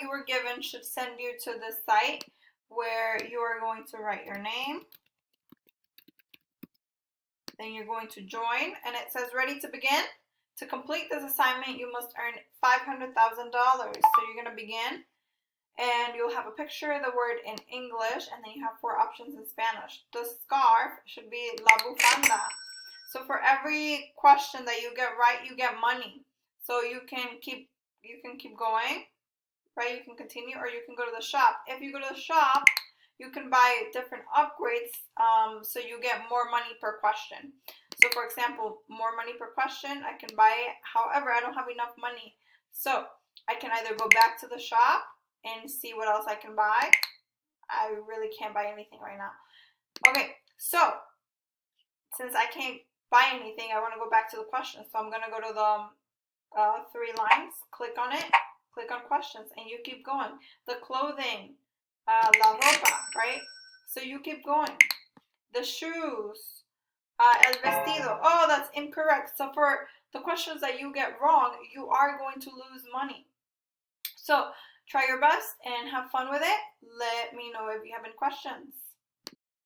you were given should send you to this site where you are going to write your name. Then you're going to join, and it says ready to begin. To complete this assignment, you must earn $500,000. So you're going to begin, and you'll have a picture of the word in English, and then you have 4 options in Spanish. The scarf should be la bufanda. So for every question that you get right, you get money. So you can keep going, right? You can continue, or you can go to the shop. If you go to the shop, you can buy different upgrades, so you get more money per question. So for example, more money per question, I can buy it. However, I don't have enough money. So I can either go back to the shop and see what else I can buy. I really can't buy anything right now. Okay, so since I can't buy anything, I want to go back to the questions. So I'm going to go to the 3 lines, click on it, click on questions, and you keep going. The clothing, la ropa, right? So you keep going. The shoes, el vestido. Oh, that's incorrect. So for the questions that you get wrong, you are going to lose money. So try your best and have fun with it. Let me know if you have any questions.